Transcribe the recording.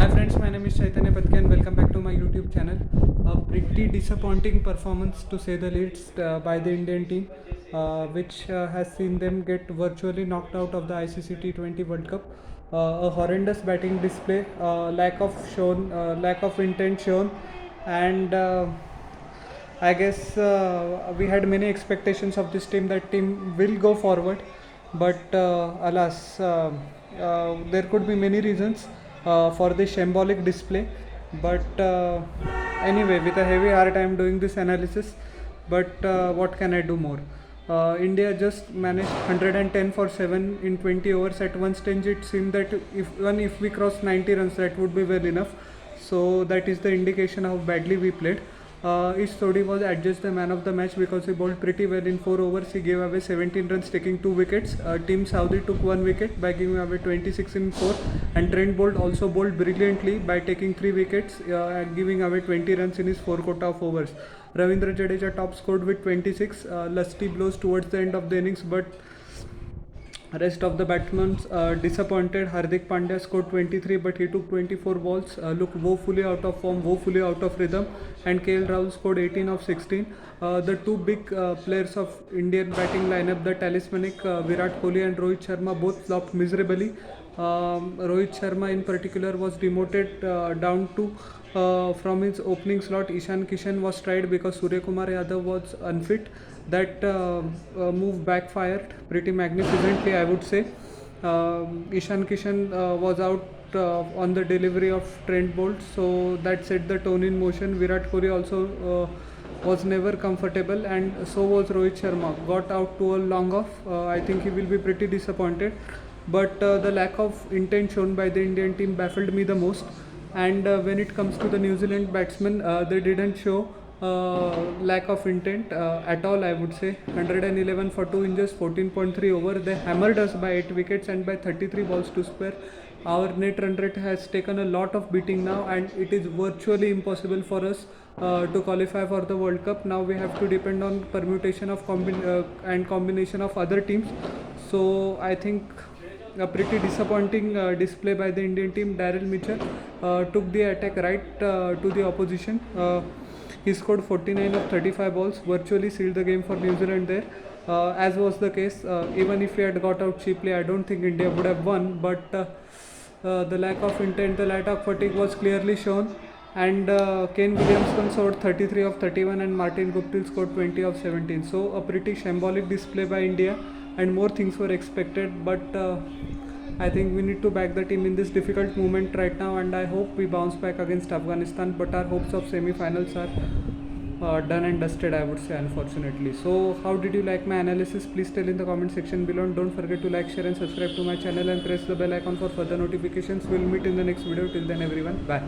Hi friends, my name is Chaitanya Patke and welcome back to my YouTube channel. A pretty disappointing performance to say the least by the Indian team, which has seen them get virtually knocked out of the ICC T20 World Cup. A horrendous batting display, lack of intent shown, and I guess we had many expectations of this team. That team will go forward, but alas, there could be many reasons for this shambolic display. But anyway, with a heavy heart, I am doing this analysis. But what can I do more? India just managed 110 for 7 in 20 overs. At one stage, it seemed that if we cross 90 runs, that would be well enough. So that is the indication how badly we played. Ish Sodhi was adjudged the man of the match because he bowled pretty well in 4 overs. He gave away 17 runs, taking 2 wickets. Team Saudi took 1 wicket by giving away 26 in 4. And Trent Bolt also bowled brilliantly by taking 3 wickets and giving away 20 runs in his 4 quota of overs. Ravindra Jadeja top scored with 26. Lusty blows towards the end of the innings, but rest of the batsmen disappointed. Hardik Pandya scored 23, but he took 24 balls, looked woefully out of form, woefully out of rhythm, and KL Rahul scored 18 of 16. The two big players of Indian batting lineup, the talismanic Virat Kohli and Rohit Sharma, both flopped miserably. Rohit Sharma in particular was demoted down to from his opening slot. Ishan Kishan was tried because Surya Kumar Yadav was unfit. That move backfired pretty magnificently, I would say. Ishan Kishan was out on the delivery of Trent Bolt, so that set the tone in motion. Virat Kohli also was never comfortable, and so was Rohit Sharma. Got out to a long off. I think he will be pretty disappointed. But the lack of intent shown by the Indian team baffled me the most. And when it comes to the New Zealand batsmen, they didn't show lack of intent at all, I would say. 111 for 2 inches, 14.3 over. They hammered us by 8 wickets and by 33 balls to spare. Our net run rate has taken a lot of beating now, and it is virtually impossible for us to qualify for the World Cup. Now we have to depend on permutation of and combination of other teams. So I think a pretty disappointing display by the Indian team. Daryl Mitchell took the attack right to the opposition. He scored 49 of 35 balls, virtually sealed the game for New Zealand there. As was the case, even if we had got out cheaply, I don't think India would have won. But the lack of intent, the lack of fatigue was clearly shown. And Kane Williamson scored 33 of 31 and Martin Guptill scored 20 of 17. So a pretty shambolic display by India, and more things were expected. But I think we need to back the team in this difficult moment right now, and I hope we bounce back against Afghanistan. But our hopes of semi-finals are done and dusted, I would say, unfortunately. So how did you like my analysis? Please tell in the comment section below, and don't forget to like, share and subscribe to my channel and press the bell icon for further notifications. We'll meet in the next video. Till then everyone, bye.